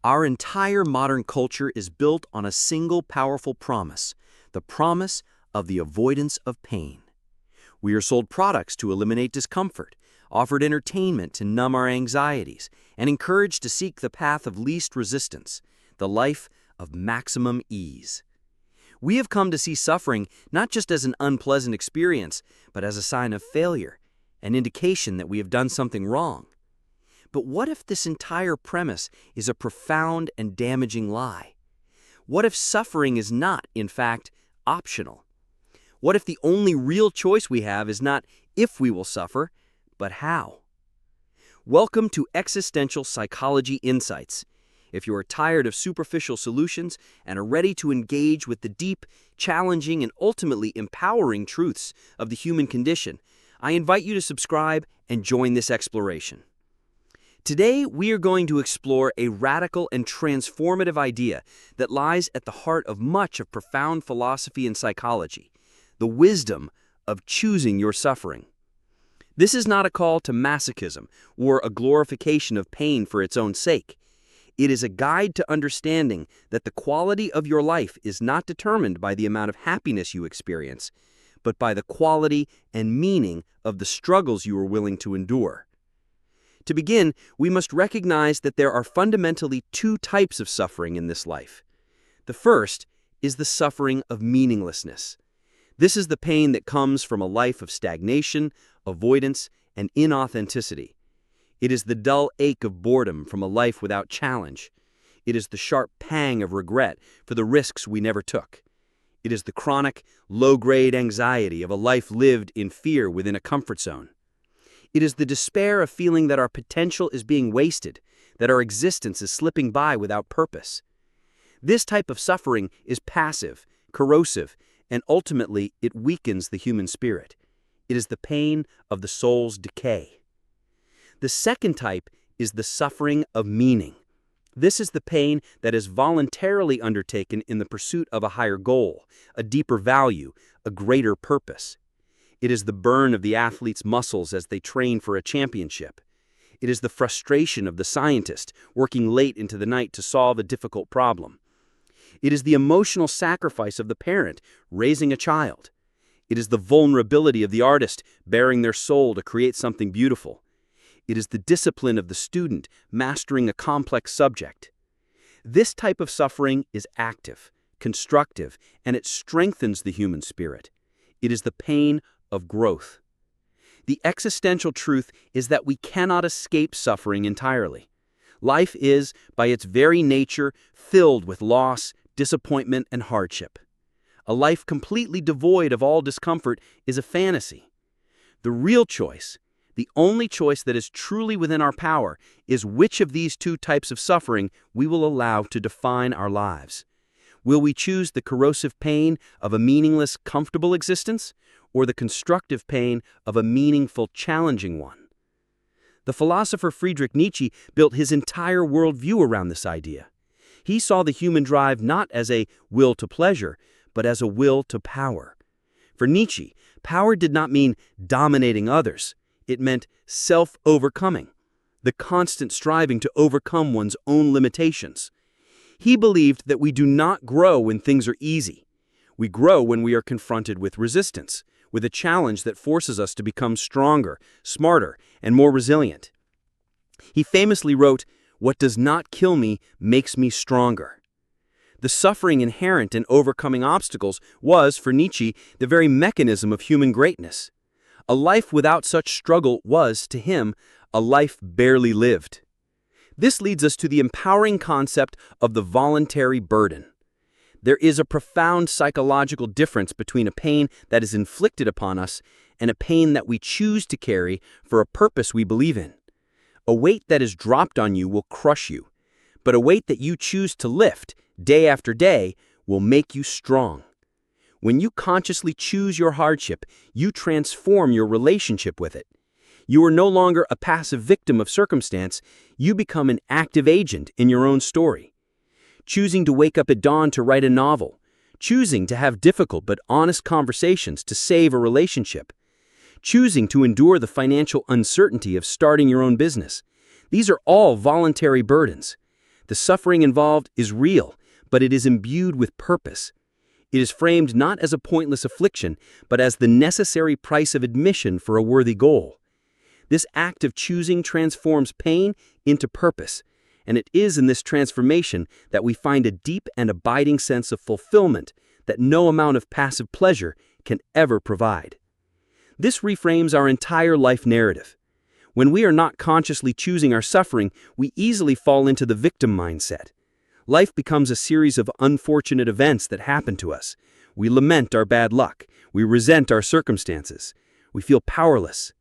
Our entire modern culture is built on a single powerful promise, the promise of the avoidance of pain. We are sold products to eliminate discomfort, offered entertainment to numb our anxieties, and encouraged to seek the path of least resistance, the life of maximum ease. We have come to see suffering not just as an unpleasant experience, but as a sign of failure, an indication that we have done something wrong. But what if this entire premise is a profound and damaging lie? What if suffering is not, in fact, optional? What if the only real choice we have is not if we will suffer, but how? Welcome to Existential Psychology Insights. If you are tired of superficial solutions and are ready to engage with the deep, challenging, and ultimately empowering truths of the human condition, I invite you to subscribe and join this exploration. Today, we are going to explore a radical and transformative idea that lies at the heart of much of profound philosophy and psychology, the wisdom of choosing your suffering. This is not a call to masochism or a glorification of pain for its own sake. It is a guide to understanding that the quality of your life is not determined by the amount of happiness you experience, but by the quality and meaning of the struggles you are willing to endure. To begin, we must recognize that there are fundamentally two types of suffering in this life. The first is the suffering of meaninglessness. This is the pain that comes from a life of stagnation, avoidance, and inauthenticity. It is the dull ache of boredom from a life without challenge. It is the sharp pang of regret for the risks we never took. It is the chronic, low-grade anxiety of a life lived in fear within a comfort zone. It is the despair of feeling that our potential is being wasted, that our existence is slipping by without purpose. This type of suffering is passive, corrosive, and ultimately it weakens the human spirit. It is the pain of the soul's decay. The second type is the suffering of meaning. This is the pain that is voluntarily undertaken in the pursuit of a higher goal, a deeper value, a greater purpose. It is the burn of the athlete's muscles as they train for a championship. It is the frustration of the scientist working late into the night to solve a difficult problem. It is the emotional sacrifice of the parent raising a child. It is the vulnerability of the artist baring their soul to create something beautiful. It is the discipline of the student mastering a complex subject. This type of suffering is active, constructive, and it strengthens the human spirit. It is the pain of growth. The existential truth is that we cannot escape suffering entirely. Life is, by its very nature, filled with loss, disappointment, and hardship. A life completely devoid of all discomfort is a fantasy. The real choice, the only choice that is truly within our power, is which of these two types of suffering we will allow to define our lives. Will we choose the corrosive pain of a meaningless, comfortable existence, or the constructive pain of a meaningful, challenging one? The philosopher Friedrich Nietzsche built his entire worldview around this idea. He saw the human drive not as a will to pleasure, but as a will to power. For Nietzsche, power did not mean dominating others. It meant self-overcoming, the constant striving to overcome one's own limitations. He believed that we do not grow when things are easy. We grow when we are confronted with resistance, with a challenge that forces us to become stronger, smarter, and more resilient. He famously wrote, "What does not kill me makes me stronger." The suffering inherent in overcoming obstacles was, for Nietzsche, the very mechanism of human greatness. A life without such struggle was, to him, a life barely lived. This leads us to the empowering concept of the voluntary burden. There is a profound psychological difference between a pain that is inflicted upon us and a pain that we choose to carry for a purpose we believe in. A weight that is dropped on you will crush you, but a weight that you choose to lift day after day will make you strong. When you consciously choose your hardship, you transform your relationship with it. You are no longer a passive victim of circumstance, you become an active agent in your own story. Choosing to wake up at dawn to write a novel, choosing to have difficult but honest conversations to save a relationship, choosing to endure the financial uncertainty of starting your own business. These are all voluntary burdens. The suffering involved is real, but it is imbued with purpose. It is framed not as a pointless affliction, but as the necessary price of admission for a worthy goal. This act of choosing transforms pain into purpose, and it is in this transformation that we find a deep and abiding sense of fulfillment that no amount of passive pleasure can ever provide. This reframes our entire life narrative. When we are not consciously choosing our suffering, we easily fall into the victim mindset. Life becomes a series of unfortunate events that happen to us. We lament our bad luck. We resent our circumstances. We feel powerless.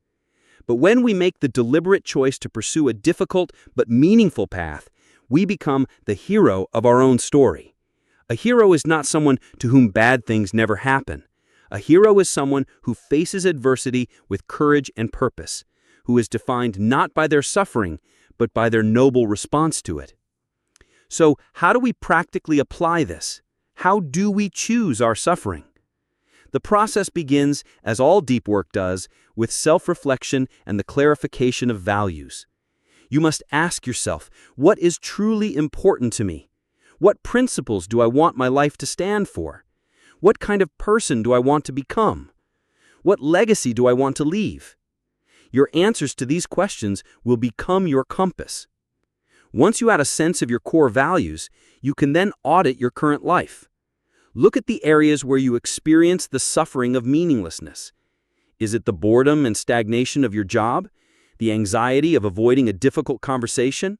But when we make the deliberate choice to pursue a difficult but meaningful path, we become the hero of our own story. A hero is not someone to whom bad things never happen. A hero is someone who faces adversity with courage and purpose, who is defined not by their suffering, but by their noble response to it. So, how do we practically apply this? How do we choose our suffering? The process begins, as all deep work does, with self-reflection and the clarification of values. You must ask yourself, what is truly important to me? What principles do I want my life to stand for? What kind of person do I want to become? What legacy do I want to leave? Your answers to these questions will become your compass. Once you have a sense of your core values, you can then audit your current life. Look at the areas where you experience the suffering of meaninglessness. Is it the boredom and stagnation of your job? The anxiety of avoiding a difficult conversation?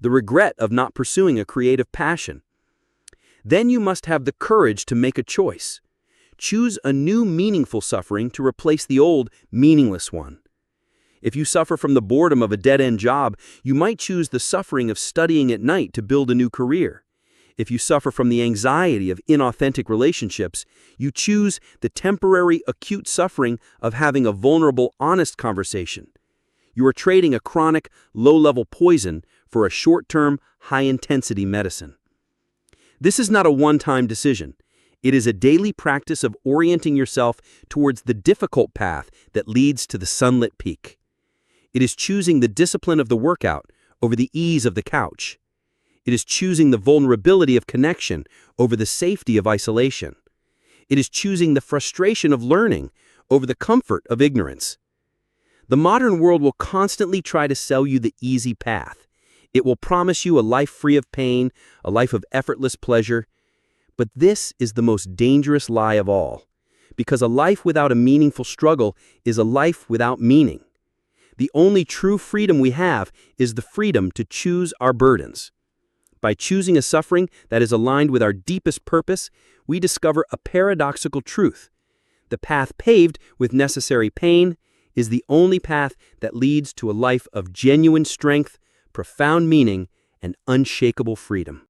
The regret of not pursuing a creative passion? Then you must have the courage to make a choice. Choose a new meaningful suffering to replace the old meaningless one. If you suffer from the boredom of a dead-end job, you might choose the suffering of studying at night to build a new career. If you suffer from the anxiety of inauthentic relationships, you choose the temporary acute suffering of having a vulnerable, honest conversation. You are trading a chronic, low-level poison for a short-term, high-intensity medicine. This is not a one-time decision. It is a daily practice of orienting yourself towards the difficult path that leads to the sunlit peak. It is choosing the discipline of the workout over the ease of the couch. It is choosing the vulnerability of connection over the safety of isolation. It is choosing the frustration of learning over the comfort of ignorance. The modern world will constantly try to sell you the easy path. It will promise you a life free of pain, a life of effortless pleasure. But this is the most dangerous lie of all, because a life without a meaningful struggle is a life without meaning. The only true freedom we have is the freedom to choose our burdens. By choosing a suffering that is aligned with our deepest purpose, we discover a paradoxical truth. The path paved with necessary pain is the only path that leads to a life of genuine strength, profound meaning, and unshakable freedom.